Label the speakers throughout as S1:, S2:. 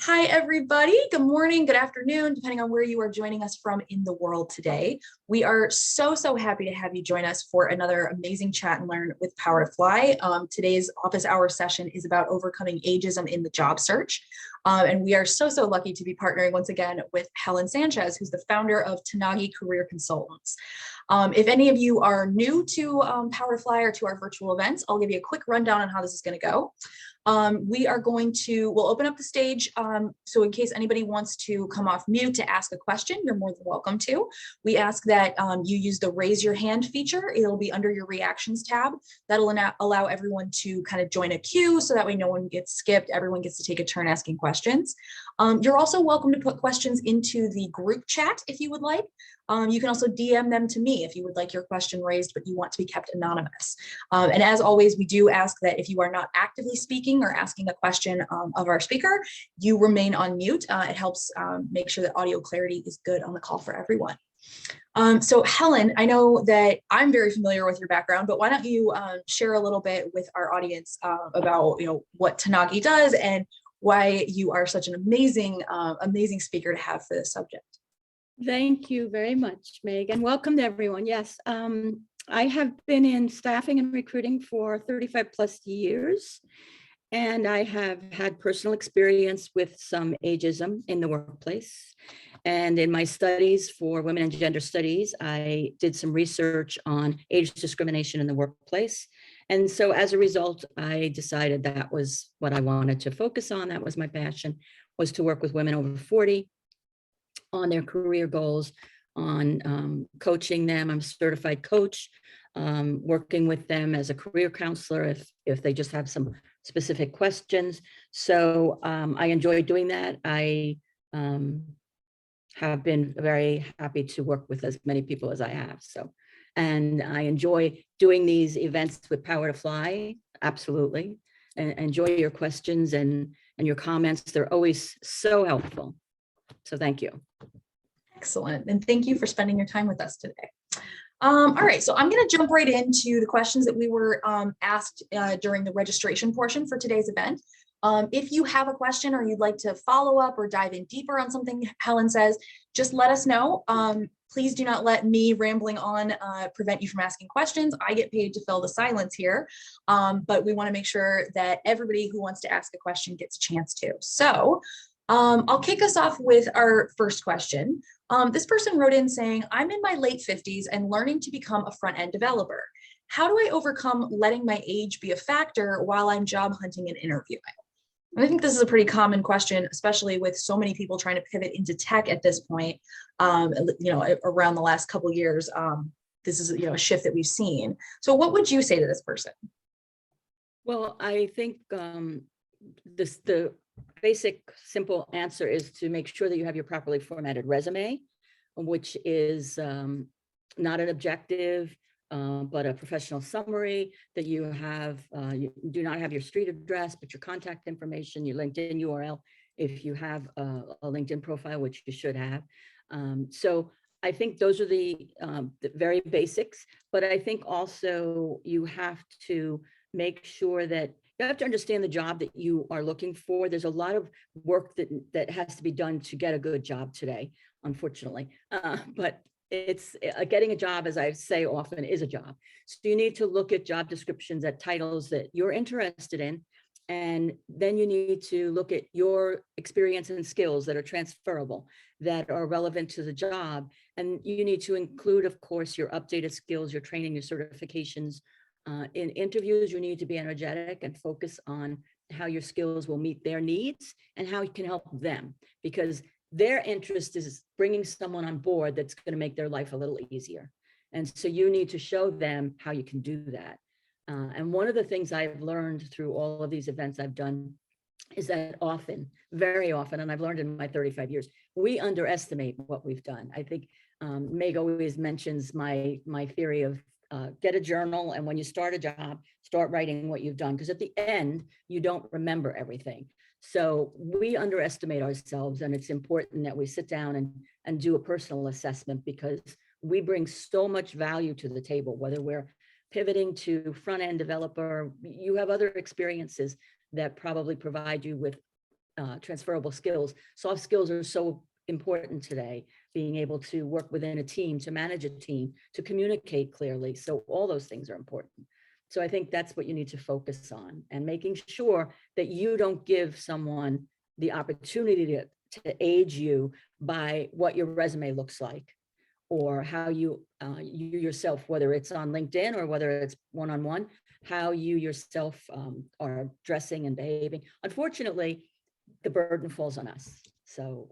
S1: Hi, everybody. Good morning, good afternoon, depending on where you are joining us from in the world today. We are so happy to have you join us for another amazing chat and learn with Power to Fly. Today's office hour session is about overcoming ageism in the job search. And we are so lucky to be partnering once again with Helen Sanchez, who's the founder of Tanagui Career Consultants. If any of you are new to Power to Fly or to our virtual events, I'll give you a quick rundown on how this is going to go. We'll open up the stage. So in case anybody wants to come off mute to ask a question, you're more than welcome to. We ask that you use the raise your hand feature. It'll be under your reactions tab. That'll allow everyone to kind of join a queue so that way no one gets skipped. Everyone gets to take a turn asking questions. You're also welcome to put questions into the group chat if you would like. You can also DM them to me if you would like your question raised, but you want to be kept anonymous. And as always, we do ask that if you are not actively speaking or asking a question of our speaker, you remain on mute. It helps make sure that audio clarity is good on the call for everyone. So Helen, I know that I'm very familiar with your background, but why don't you share a little bit with our audience about what Tanagui does and why you are such an amazing speaker to have for this subject.
S2: Thank you very much, Meg, and welcome to everyone. Yes, I have been in staffing and recruiting for 35 plus years, and I have had personal experience with some ageism in the workplace. And in my studies for women and gender studies, I did some research on age discrimination in the workplace. And so as a result, I decided that was what I wanted to focus on. That was my passion, was to work with women over 40 on their career goals, on coaching them. I'm a certified coach, working with them as a career counselor if they just have some specific questions. So I enjoy doing that. I have been very happy to work with as many people as I have. So, and I enjoy doing these events with Power to Fly. Absolutely. And enjoy your questions and your comments. They're always so helpful. So thank you.
S1: Excellent. And thank you for spending your time with us today. All right, so I'm going to jump right into the questions that we were asked during the registration portion for today's event. If you have a question or you'd like to follow up or dive in deeper on something Helen says, just let us know. Please do not let me rambling on prevent you from asking questions. I get paid to fill the silence here, but we want to make sure that everybody who wants to ask a question gets a chance to. So I'll kick us off with our first question. This person wrote in saying, I'm in my late 50s and learning to become a front-end developer. How do I overcome letting my age be a factor while I'm job hunting and interviewing? And I think this is a pretty common question, especially with so many people trying to pivot into tech at this point, around the last couple of years. This is a shift that we've seen. So what would you say to this person?
S2: Well, I think the basic simple answer is to make sure that you have your properly formatted resume, which is not an objective, but a professional summary, that you have, you do not have your street address, but your contact information, your LinkedIn URL, if you have a LinkedIn profile, which you should have. So I think those are the very basics, but I think also you have to make sure that you have to understand the job that you are looking for. There's a lot of work that has to be done to get a good job today, unfortunately. But it's getting a job, as I say often, is a job. So you need to look at job descriptions, at titles that you're interested in, and then you need to look at your experience and skills that are transferable, that are relevant to the job. And you need to include, of course, your updated skills, your training, your certifications. In interviews, you need to be energetic and focus on how your skills will meet their needs and how you can help them, because their interest is bringing someone on board that's going to make their life a little easier. And so you need to show them how you can do that. And one of the things I've learned through all of these events I've done is that often, very often, and I've learned in my 35 years, we underestimate what we've done. I think Meg always mentions my theory of get a journal, and when you start a job, start writing what you've done, because at the end, you don't remember everything. So we underestimate ourselves, and it's important that we sit down and do a personal assessment, because we bring so much value to the table, whether we're pivoting to front-end developer, you have other experiences that probably provide you with transferable skills. Soft skills are so important today, being able to work within a team, to manage a team, to communicate clearly. So all those things are important. So I think that's what you need to focus on, and making sure that you don't give someone the opportunity to age you by what your resume looks like, or how you yourself, whether it's on LinkedIn or whether it's one-on-one, how you yourself are dressing and behaving. Unfortunately, the burden falls on us. So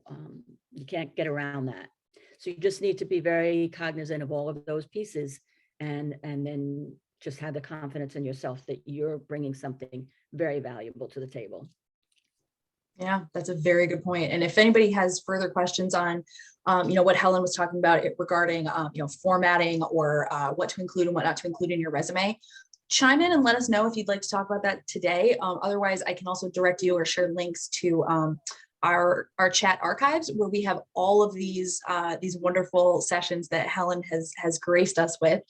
S2: you can't get around that. So you just need to be very cognizant of all of those pieces, and then just have the confidence in yourself that you're bringing something very valuable to the table.
S1: Yeah, that's a very good point. And if anybody has further questions on, what Helen was talking about regarding, formatting or what to include and what not to include in your resume, chime in and let us know if you'd like to talk about that today. Otherwise, I can also direct you or share links to our chat archives, where we have all of these wonderful sessions that Helen has graced us with,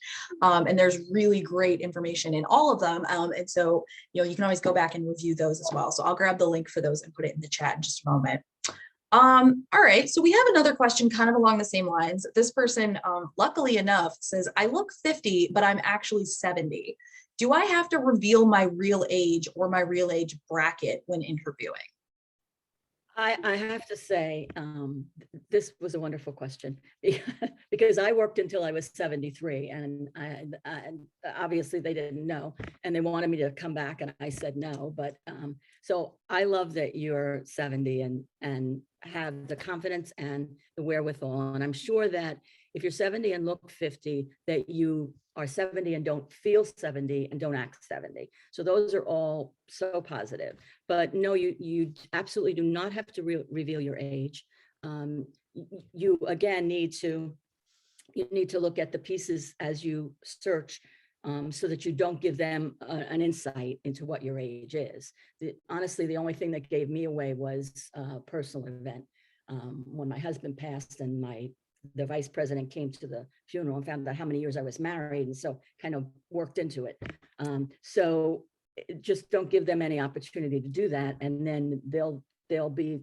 S1: and there's really great information in all of them. And so you can always go back and review those as well. So I'll grab the link for those and put it in the chat in just a moment. All right, so we have another question kind of along the same lines. This person, luckily enough, says, I look 50, but I'm actually 70. Do I have to reveal my real age or my real age bracket when interviewing?
S2: I have to say, this was a wonderful question, because I worked until I was 73, and obviously they didn't know, and they wanted me to come back, and I said no. But so I love that you're 70 and have the confidence and the wherewithal. And I'm sure that if you're 70 and look 50, that you are 70 and don't feel 70 and don't act 70. So those are all so positive. But no, you absolutely do not have to reveal your age. You again need to look at the pieces as you search, so that you don't give them an insight into what your age is. Honestly, the only thing that gave me away was a personal event. When my husband passed, and the vice president came to the funeral and found out how many years I was married, and so kind of worked into it. So just don't give them any opportunity to do that, and then they'll be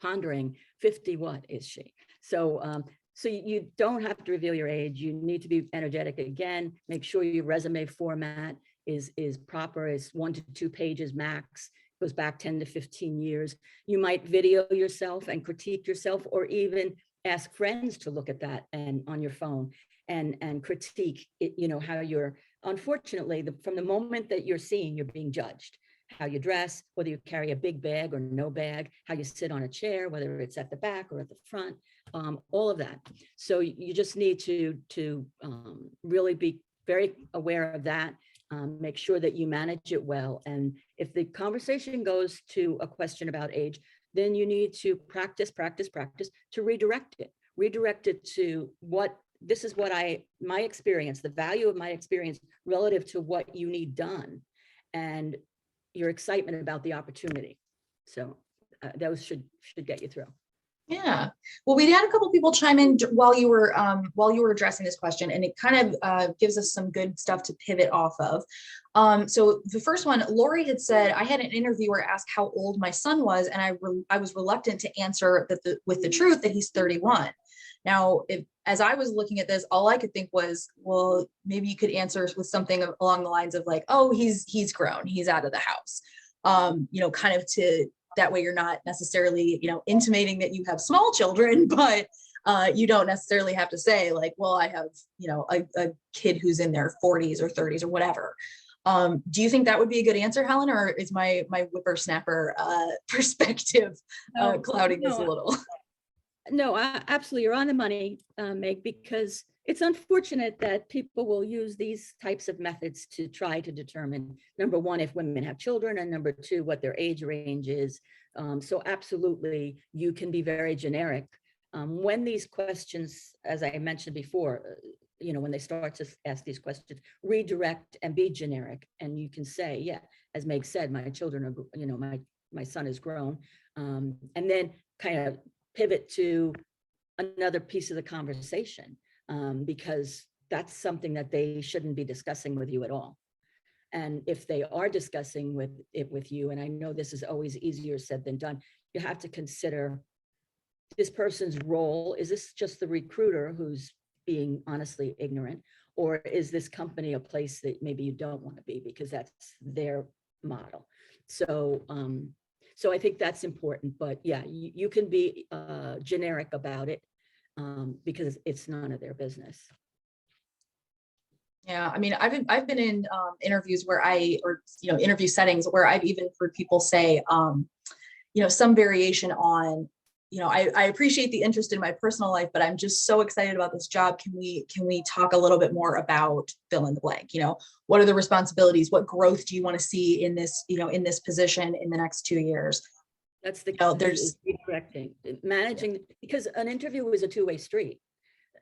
S2: pondering, 50, what is she? So so you don't have to reveal your age. You need to be energetic. Again, make sure your resume format is proper. It's 1 to 2 pages max. Goes back 10 to 15 years. You might video yourself and critique yourself, or even ask friends to look at that and on your phone and critique it, how you're, unfortunately, from the moment that you're seen, you're being judged. How you dress, whether you carry a big bag or no bag, how you sit on a chair, whether it's at the back or at the front, all of that. So you just need to really be very aware of that. Make sure that you manage it well. And if the conversation goes to a question about age, then you need to practice to redirect it to my experience, the value of my experience relative to what you need done, and your excitement about the opportunity. So those should get you through.
S1: Yeah, well, we had a couple people chime in while you were addressing this question, and it kind of gives us some good stuff to pivot off of. So the first one, Lori had said, I had an interviewer ask how old my son was, and I was reluctant to answer with the truth that he's 31. Now, as I was looking at this, all I could think was, well, maybe you could answer with something along the lines of like, oh, he's grown, he's out of the house, kind of to. That way you're not necessarily, intimating that you have small children, but you don't necessarily have to say like, well, I have, a kid who's in their 40s or 30s or whatever. Do you think that would be a good answer, Helen, or is my whippersnapper perspective clouding this a little?
S2: No, absolutely. You're on the money, Meg, because it's unfortunate that people will use these types of methods to try to determine, number one, if women have children, and number two, what their age range is. So absolutely, you can be very generic. When these questions, as I mentioned before, when they start to ask these questions, redirect and be generic. And you can say, yeah, as Meg said, my children are, my son is grown. And then kind of pivot to another piece of the conversation. Because that's something that they shouldn't be discussing with you at all. And if they are discussing with you, and I know this is always easier said than done, you have to consider this person's role. Is this just the recruiter who's being honestly ignorant? Or is this company a place that maybe you don't want to be because that's their model? So, so I think that's important, but yeah, you can be generic about it because it's none of their business.
S1: Yeah, I mean, I've been in interviews where interview settings where I've even heard people say, some variation on, I appreciate the interest in my personal life, but I'm just so excited about this job. Can we talk a little bit more about fill in the blank? What are the responsibilities? What growth do you want to see in this, in this position in the next 2 years?
S2: That's the key, is redirecting, managing, because an interview is a two-way street.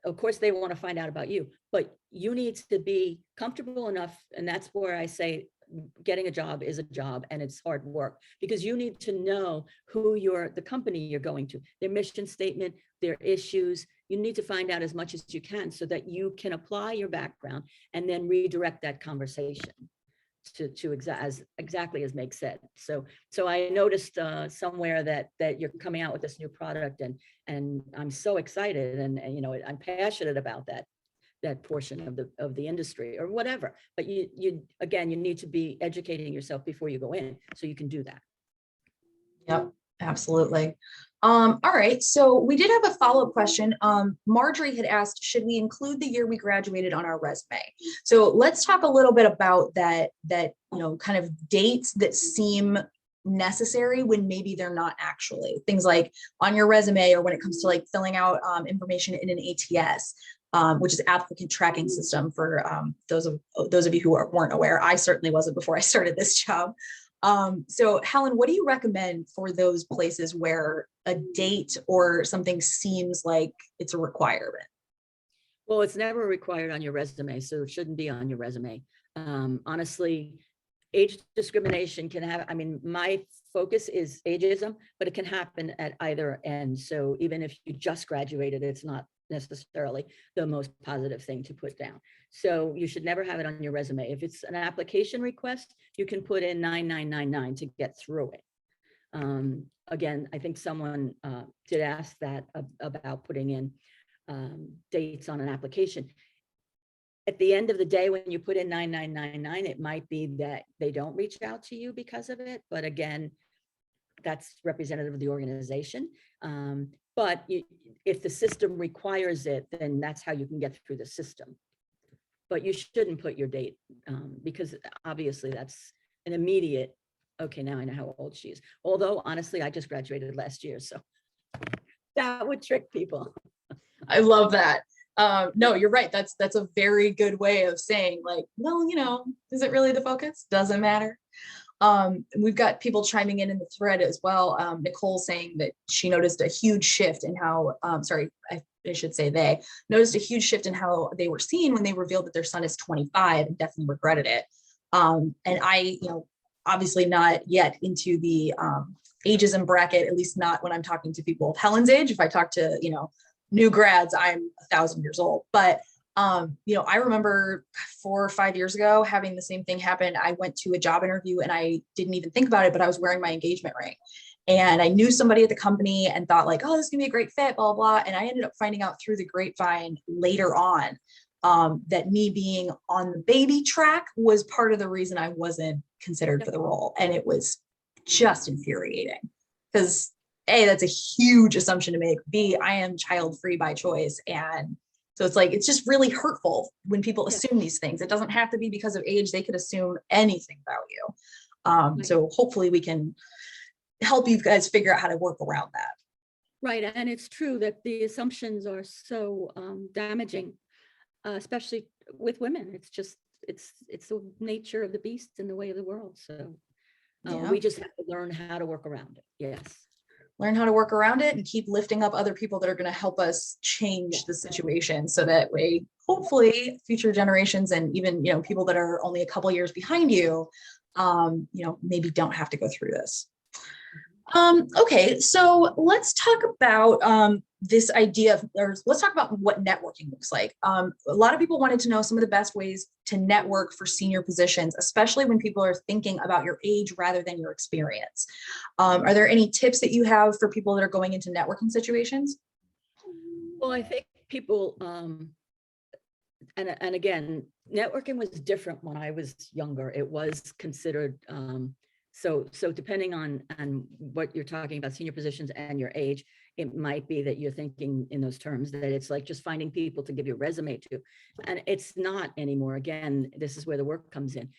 S2: Of course, they want to find out about you, but you need to be comfortable enough. And that's where I say getting a job is a job, and it's hard work, because you need to know who the company you're going to, their mission statement, their issues. You need to find out as much as you can so that you can apply your background and then redirect that conversation to exactly as Meg said. So I noticed somewhere that you're coming out with this new product, and I'm so excited, and I'm passionate about that portion of the industry or whatever. But you need to be educating yourself before you go in so you can do that.
S1: Yep, absolutely. All right, so we did have a follow-up question. Marjorie had asked, should we include the year we graduated on our resume? So let's talk a little bit about that kind of dates that seem necessary when maybe they're not actually. Things like on your resume, or when it comes to like filling out information in an ATS, which is applicant tracking system for those of you who weren't aware. I certainly wasn't before I started this job. So Helen, what do you recommend for those places where a date or something seems like it's a requirement?
S2: Well, it's never required on your resume, so it shouldn't be on your resume. Honestly, age discrimination can have, my focus is ageism, but it can happen at either end. So even if you just graduated, it's not necessarily the most positive thing to put down. So you should never have it on your resume. If it's an application request, you can put in 9999 to get through it. Again, I think someone did ask that about putting in dates on an application. At the end of the day, when you put in 9999, it might be that they don't reach out to you because of it. But again, that's representative of the organization. But if the system requires it, then that's how you can get through the system. But you shouldn't put your date because obviously that's an immediate, okay, now I know how old she is. Although honestly, I just graduated last year, so that would trick people.
S1: I love that. No, you're right. That's a very good way of saying, like, well, is it really the focus? Doesn't matter. We've got people chiming in the thread as well. Nicole saying that she noticed a huge shift in how, I should say they noticed a huge shift in how they were seen when they revealed that their son is 25 and definitely regretted it. And I, obviously not yet into the ageism bracket, at least not when I'm talking to people of Helen's age. If I talk to, new grads, I'm 1,000 years old. But I remember 4 or 5 years ago having the same thing happen. I went to a job interview and I didn't even think about it, but I was wearing my engagement ring. And I knew somebody at the company and thought like, oh, this is gonna be a great fit, blah, blah. And I ended up finding out through the grapevine later on that me being on the baby track was part of the reason I wasn't considered for the role. And it was just infuriating because A, that's a huge assumption to make. B, I am child-free by choice. And so it's like, it's just really hurtful when people assume these things. It doesn't have to be because of age. They could assume anything about you. So hopefully we can help you guys figure out how to work around that.
S2: Right. And it's true that the assumptions are so damaging, especially with women. It's just, it's the nature of the beast and the way of the world. So we just have to learn how to work around it. Yes.
S1: Learn how to work around it and keep lifting up other people that are going to help us change the situation. So that way, hopefully future generations and even, people that are only a couple years behind you, maybe don't have to go through this. Okay, so let's talk about this idea of, or let's talk about what networking looks like. A lot of people wanted to know some of the best ways to network for senior positions, especially when people are thinking about your age rather than your experience. Are there any tips that you have for people that are going into networking situations?
S2: Well, I think people, and again, networking was different when I was younger. It was considered, so depending on what you're talking about, senior positions and your age, it might be that you're thinking in those terms, that it's like just finding people to give your resume to, and it's not anymore. Again, this is where the work comes in.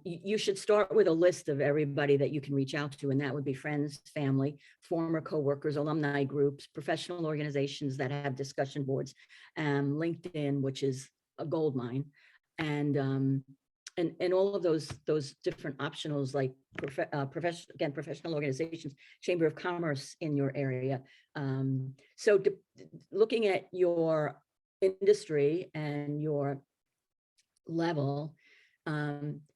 S2: You should start with a list of everybody that you can reach out to, and that would be friends, family, former coworkers, alumni groups, professional organizations that have discussion boards, LinkedIn, which is a gold mine, and all of those different optionals, like professional organizations, Chamber of Commerce in your area. So looking at your industry and your level,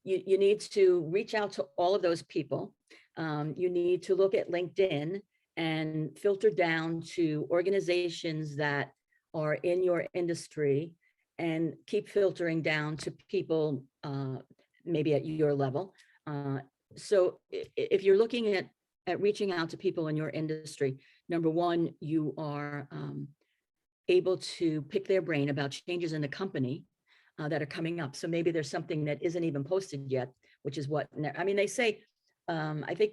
S2: you need to reach out to all of those people. You need to look at LinkedIn and filter down to organizations that are in your industry, and keep filtering down to people maybe at your level. So if you're looking at reaching out to people in your industry, number one, you are able to pick their brain about changes in the company that are coming up. So maybe there's something that isn't even posted yet, which is what, I mean, they say, I think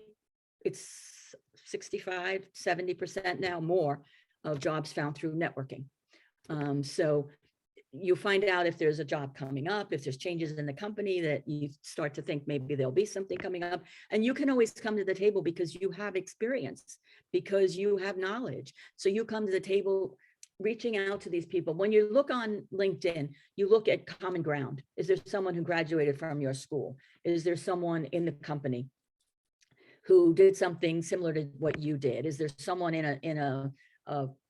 S2: it's 65, 70% now more of jobs found through networking. So you find out if there's a job coming up, if there's changes in the company, that you start to think maybe there'll be something coming up, and you can always come to the table because you have experience, because you have knowledge. So you come to the table reaching out to these people. When you look on LinkedIn, you look at common ground. Is there someone who graduated from your school? Is there someone in the company who did something similar to what you did? Is there someone in a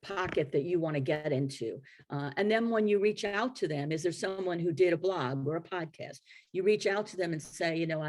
S2: pocket that you want to get into? And then when you reach out to them, is there someone who did a blog or a podcast? You reach out to them and say, you know,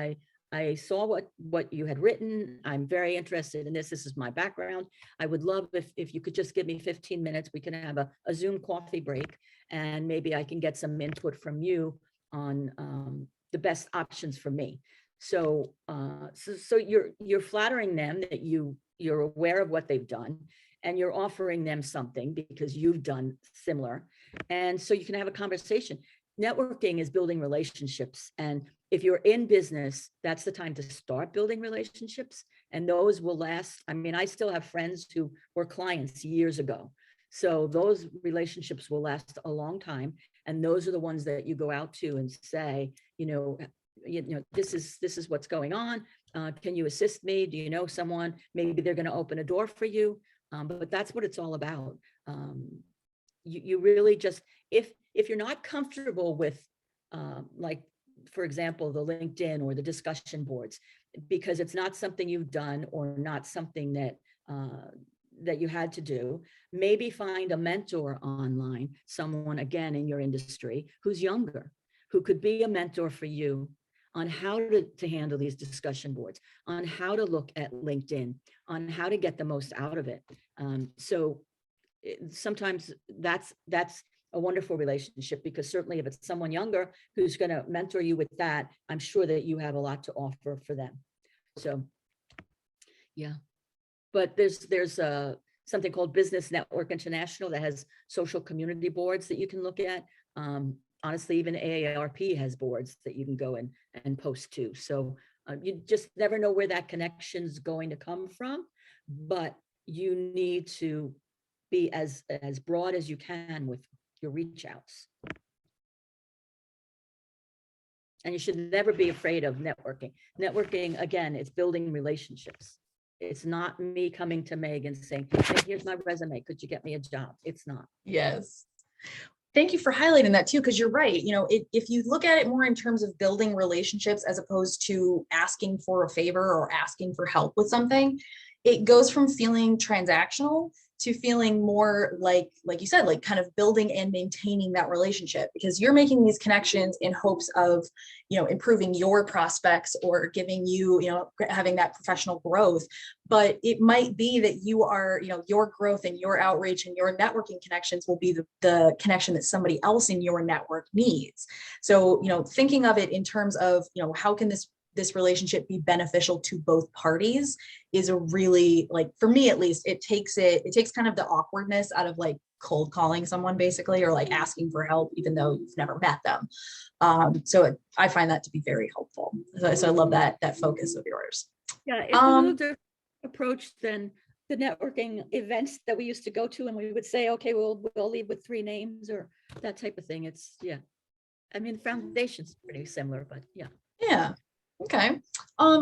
S2: I saw what you had written. I'm very interested in this. This is my background. I would love if you could just give me 15 minutes. We can have a Zoom coffee break, and maybe I can get some input from you on the best options for me. So you're flattering them that you're aware of what they've done, and you're offering them something because you've done similar. And so you can have a conversation. Networking is building relationships. And if you're in business, that's the time to start building relationships, and those will last. I mean, I still have friends who were clients years ago. So those relationships will last a long time. And those are the ones that you go out to and say, you know, this is what's going on. Can you assist me? Do you know someone? Maybe they're going to open a door for you. But that's what it's all about. You really just, if you're not comfortable with, like, for example, the LinkedIn or the discussion boards, because it's not something you've done or not something that you had to do, maybe find a mentor online, someone again in your industry who's younger, who could be a mentor for you on how to handle these discussion boards, on how to look at LinkedIn, on how to get the most out of it. Sometimes that's a wonderful relationship, because certainly if it's someone younger who's going to mentor you with that, I'm sure that you have a lot to offer for them. So, yeah. But there's something called Business Network International that has social community boards that you can look at. Honestly, even AARP has boards that you can go and post to. So you just never know where that connection's going to come from, but you need to be as broad as you can with your reach outs. And you should never be afraid of networking. Networking, again, it's building relationships. It's not me coming to Meg and saying, hey, here's my resume, could you get me a job? It's not.
S1: Yes. Thank you for highlighting that too, because you're right. You know, if you look at it more in terms of building relationships as opposed to asking for a favor or asking for help with something, it goes from feeling transactional to feeling more like you said, like kind of building and maintaining that relationship, because you're making these connections in hopes of, improving your prospects or giving you, having that professional growth. But it might be that you are, your growth and your outreach and your networking connections will be the connection that somebody else in your network needs. So, thinking of it in terms of, how can this relationship be beneficial to both parties is a really, like, for me at least, it takes kind of the awkwardness out of like cold calling someone basically, or like asking for help even though you've never met them. So I find that to be very helpful. So I love that focus of yours.
S2: Yeah, it's a little different approach than the networking events that we used to go to, and we would say, okay, we'll leave with 3 names or that type of thing. It's, yeah, I mean, the foundation's pretty similar, but yeah.
S1: Yeah. Okay.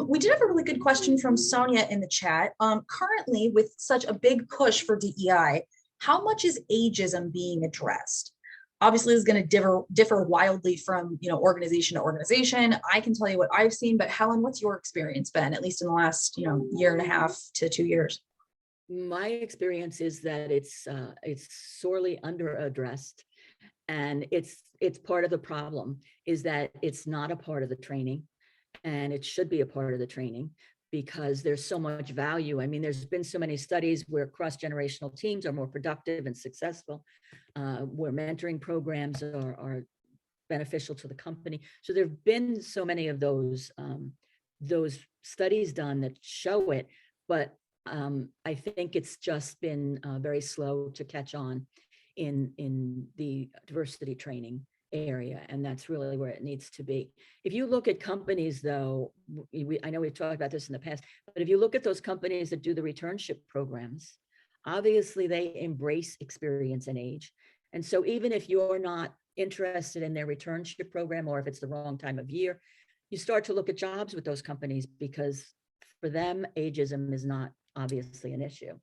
S1: We did have a really good question from Sonia in the chat. Currently, with such a big push for DEI, how much is ageism being addressed? Obviously, it's going to differ wildly from, organization to organization. I can tell you what I've seen, but Helen, what's your experience been, at least in the last, year and a half to 2 years?
S2: My experience is that it's sorely under-addressed, and it's part of the problem is that it's not a part of the training. And it should be a part of the training because there's so much value. I mean, there's been so many studies where cross-generational teams are more productive and successful, where mentoring programs are beneficial to the company. So there have been so many of those studies done that show it, but I think it's just been very slow to catch on in the diversity training area, and that's really where it needs to be. If you look at companies, though, I know we've talked about this in the past, but if you look at those companies that do the returnship programs, obviously they embrace experience and age. And so even if you're not interested in their returnship program, or if it's the wrong time of year, you start to look at jobs with those companies because for them, ageism is not obviously an issue.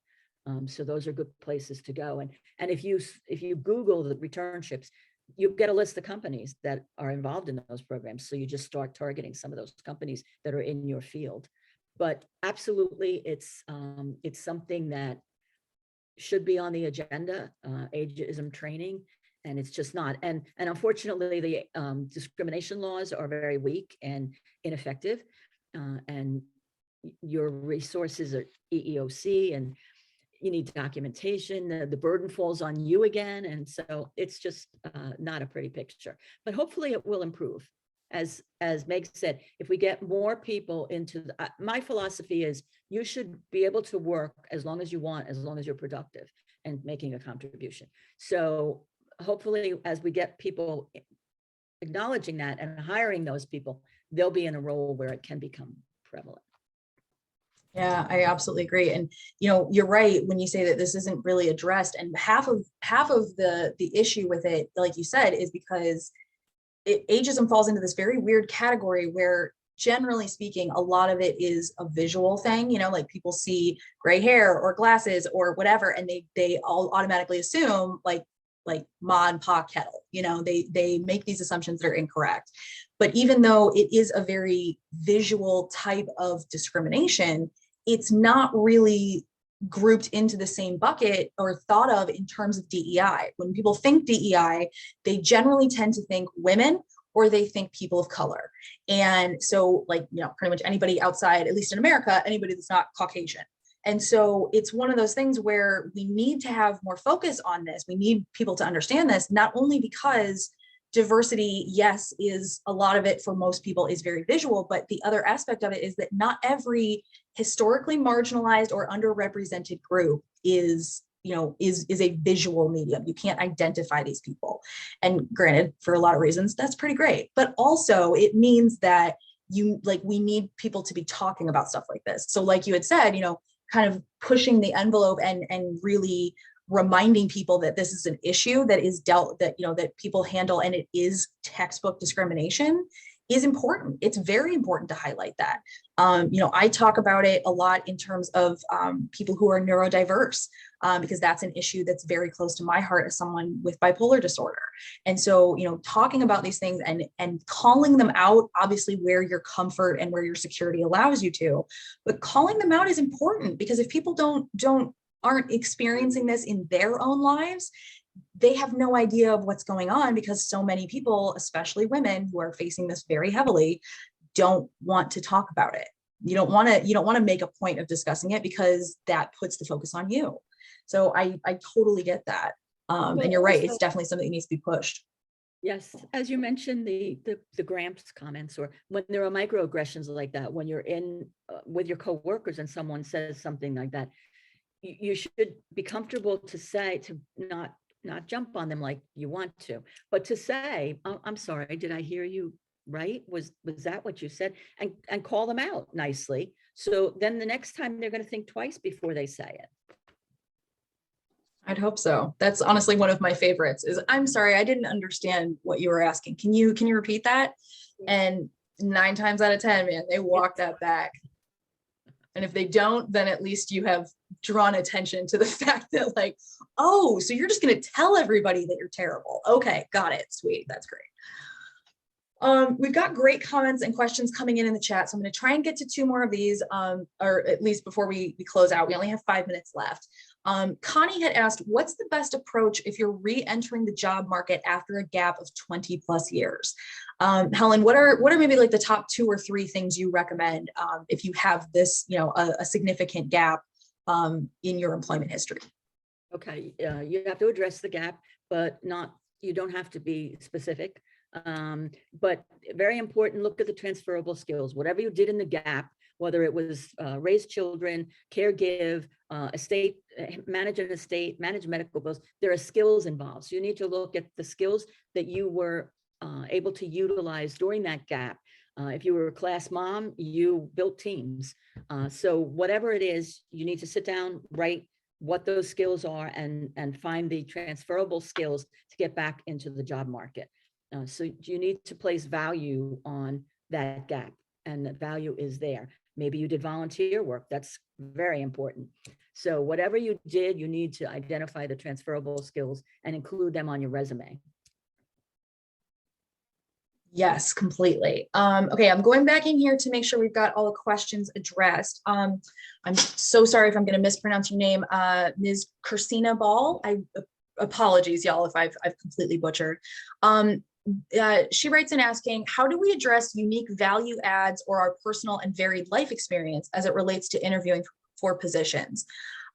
S2: So those are good places to go. And if you Google the returnships, you get a list of companies that are involved in those programs. So you just start targeting some of those companies that are in your field. But absolutely, it's something that should be on the agenda, ageism training, and it's just not. And unfortunately, the discrimination laws are very weak and ineffective. And your resources are EEOC, and you need documentation, the burden falls on you again. And so it's just not a pretty picture, but hopefully it will improve. As Meg said, if we get more people into my philosophy is you should be able to work as long as you want, as long as you're productive and making a contribution. So hopefully as we get people acknowledging that and hiring those people, they'll be in a role where it can become prevalent.
S1: Yeah, I absolutely agree. And, you're right when you say that this isn't really addressed. And half of the issue with it, like you said, is because ageism falls into this very weird category where, generally speaking, a lot of it is a visual thing, like people see gray hair or glasses or whatever, and they all automatically assume like ma and pa kettle, they make these assumptions that are incorrect. But even though it is a very visual type of discrimination, it's not really grouped into the same bucket or thought of in terms of DEI. When people think DEI, they generally tend to think women or they think people of color. And so pretty much anybody outside, at least in America, anybody that's not Caucasian. And so it's one of those things where we need to have more focus on this. We need people to understand this, not only because diversity, yes, is a lot of it for most people is very visual, but the other aspect of it is that not every historically marginalized or underrepresented group is a visual medium. You can't identify these people. And granted, for a lot of reasons, that's pretty great. But also it means that we need people to be talking about stuff like this. So like you had said, kind of pushing the envelope and really reminding people that this is an issue that is that people handle, and it is textbook discrimination is important. It's very important to highlight that. I talk about it a lot in terms of people who are neurodiverse, because that's an issue that's very close to my heart as someone with bipolar disorder. And so, talking about these things and calling them out, obviously where your comfort and where your security allows you to, but calling them out is important, because if people don't aren't experiencing this in their own lives, they have no idea of what's going on, because so many people, especially women who are facing this very heavily, don't want to talk about it. You don't want to make a point of discussing it, because that puts the focus on you. So I totally get that. And you're right, it's definitely something that needs to be pushed.
S2: Yes, as you mentioned, the Gramps comments, or when there are microaggressions like that, when you're in with your coworkers and someone says something like that, you should be comfortable to say, to not jump on them like you want to, but to say, oh, I'm sorry, did I hear you right? Was that what you said? And call them out nicely. So then the next time they're going to think twice before they say it.
S1: I'd hope so. That's honestly one of my favorites, is, I'm sorry, I didn't understand what you were asking. Can you repeat that? And 9 times out of 10, man, they walk that back. And if they don't, then at least you have drawn attention to the fact that, like, oh, so you're just going to tell everybody that you're terrible. Okay, got it. Sweet. That's great. We've got great comments and questions coming in the chat. So I'm going to try and get to 2 more of these, or at least before we close out. We only have 5 minutes left. Connie had asked, what's the best approach if you're re-entering the job market after a gap of 20 plus years? Helen, what are maybe like the top 2 or 3 things you recommend if you have this, a significant gap in your employment history?
S2: Okay, you have to address the gap, but you don't have to be specific. But very important, look at the transferable skills. Whatever you did in the gap, whether it was raise children, caregive, manage an estate, manage medical bills, there are skills involved. So you need to look at the skills that you were able to utilize during that gap. If you were a class mom, you built teams. So whatever it is, you need to sit down, write what those skills are, and find the transferable skills to get back into the job market. So you need to place value on that gap, and that value is there. Maybe you did volunteer work. That's very important. So whatever you did, you need to identify the transferable skills and include them on your resume.
S1: Yes, completely. Okay, I'm going back in here to make sure we've got all the questions addressed. I'm so sorry if I'm going to mispronounce your name, Ms. Kirstina Ball. Apologies, y'all, if I've completely butchered. She writes in asking, how do we address unique value adds or our personal and varied life experience as it relates to interviewing for positions,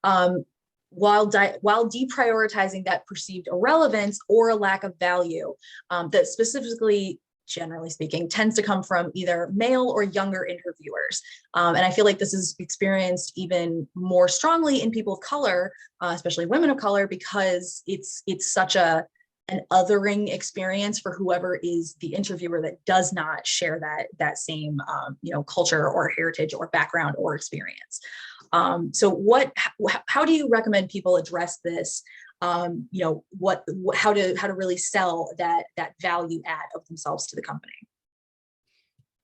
S1: while deprioritizing that perceived irrelevance or a lack of value that specifically, generally speaking, tends to come from either male or younger interviewers. And I feel like this is experienced even more strongly in people of color, especially women of color, because it's such an othering experience for whoever is the interviewer that does not share that same culture or heritage or background or experience. So how do you recommend people address this? How to really sell that value add of themselves to the company?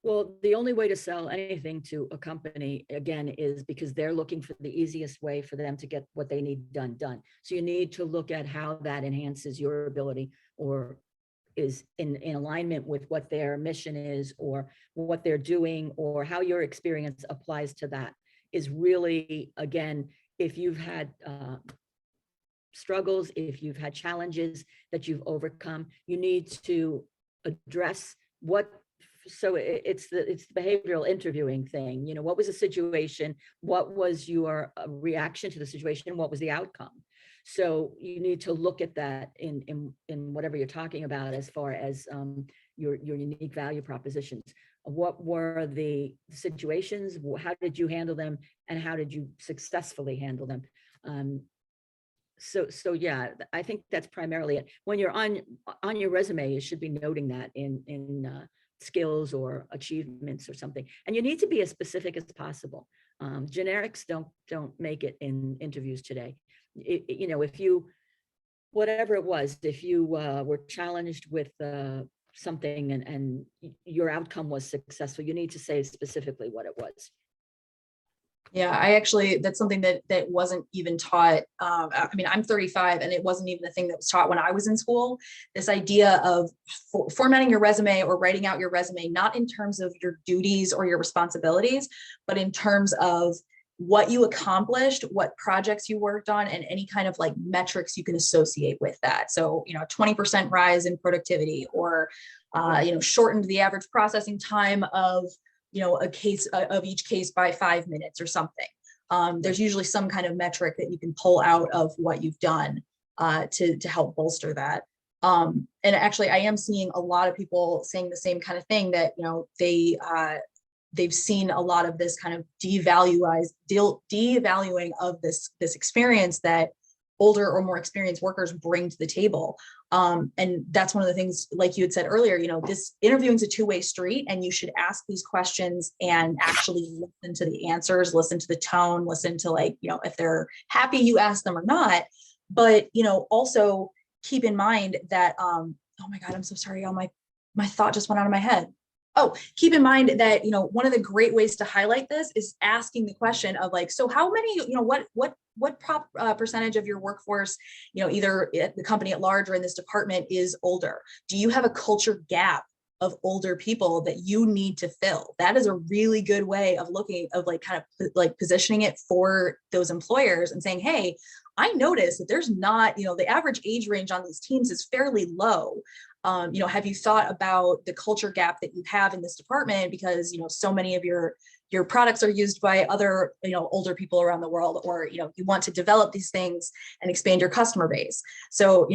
S2: Well, the only way to sell anything to a company, again, is because they're looking for the easiest way for them to get what they need done. So you need to look at how that enhances your ability, or is in alignment with what their mission is, or what they're doing, or how your experience applies to that. Is really, again, if you've had struggles, if you've had challenges that you've overcome, you need to address what. So it's the behavioral interviewing thing. What was the situation? What was your reaction to the situation? What was the outcome? So you need to look at that in whatever you're talking about, as far as your unique value propositions. What were the situations? How did you handle them? And how did you successfully handle them? So yeah, I think that's primarily it. When you're on your resume, you should be noting that in skills or achievements or something. And you need to be as specific as possible. Generics don't make it in interviews today. If you, whatever it was, if you were challenged with something and your outcome was successful, you need to say specifically what it was.
S1: Yeah, that's something that wasn't even taught. I'm 35, and it wasn't even a thing that was taught when I was in school. This idea of formatting your resume or writing out your resume, not in terms of your duties or your responsibilities, but in terms of what you accomplished, what projects you worked on, and any kind of like metrics you can associate with that. So, 20% rise in productivity, or, shortened the average processing time of, a case of each case by 5 minutes or something. There's usually some kind of metric that you can pull out of what you've done to help bolster that. And actually, I am seeing a lot of people saying the same kind of thing, that, they've seen a lot of this kind of devaluing of this experience that older or more experienced workers bring to the table. And that's one of the things, like you had said earlier, this interviewing is a two-way street, and you should ask these questions and actually listen to the answers, listen to the tone, listen to, like, if they're happy you ask them or not. But, also keep in mind that, oh my God, I'm so sorry, y'all, my thought just went out of my head. Oh, keep in mind that, one of the great ways to highlight this is asking the question of, like, so how many, what percentage of your workforce, either at the company at large or in this department, is older? Do you have a culture gap of older people that you need to fill? That is a really good way of looking, of like kind of like positioning it for those employers and saying, hey, I noticed that there's not, the average age range on these teams is fairly low. Have you thought about the culture gap that you have in this department? Because, so many of your products are used by other, older people around the world, or, you want to develop these things and expand your customer base. So,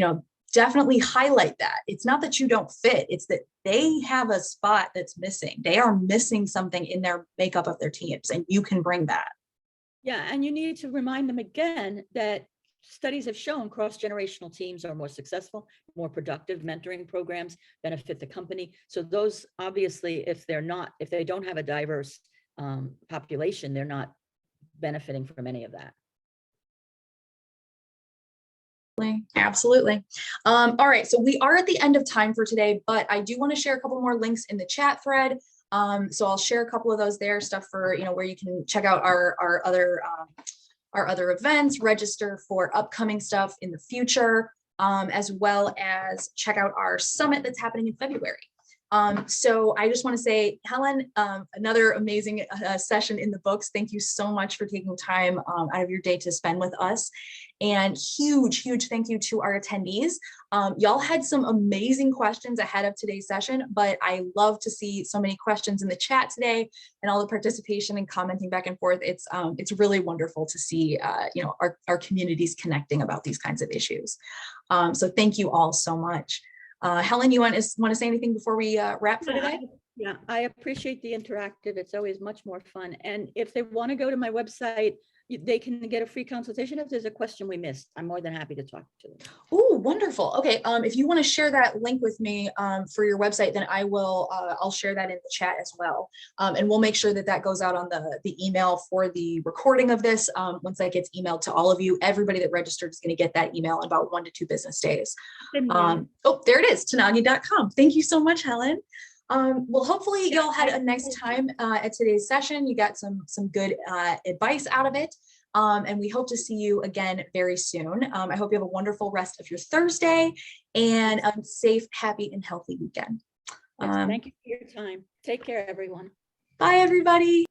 S1: definitely highlight that. It's not that you don't fit, it's that they have a spot that's missing. They are missing something in their makeup of their teams, and you can bring that.
S2: Yeah, and you need to remind them again that studies have shown cross-generational teams are more successful, more productive. Mentoring programs benefit the company. So those, obviously, if they don't have a diverse population, they're not benefiting from any of that.
S1: Absolutely. All right, so we are at the end of time for today, but I do want to share a couple more links in the chat thread. So I'll share a couple of those there, stuff for, where you can check out our other events, register for upcoming stuff in the future, as well as check out our summit that's happening in February. So I just want to say, Helen, another amazing session in the books. Thank you so much for taking time out of your day to spend with us. And huge thank you to our attendees. Y'all had some amazing questions ahead of today's session, but I love to see so many questions in the chat today and all the participation and commenting back and forth. It's really wonderful to see our communities connecting about these kinds of issues. So thank you all so much. Helen, you want to say anything before we wrap for today?
S2: Yeah, I appreciate the interactive. It's always much more fun. And if they want to go to my website, they can get a free consultation. If there's a question we missed, I'm more than happy to talk to them.
S1: Oh, wonderful. Okay, if you want to share that link with me for your website, then I will. I'll share that in the chat as well, and we'll make sure that that goes out on the email for the recording of this. Once that gets emailed to all of you, everybody that registered is going to get that email in about 1 to 2 business days. Oh, there it is, Tanagui.com. Thank you so much, Helen. Well, hopefully y'all had a nice time at today's session. You got some good advice out of it. And we hope to see you again very soon. I hope you have a wonderful rest of your Thursday and a safe, happy, and healthy weekend.
S2: Thank you for your time. Take care, everyone.
S1: Bye, everybody.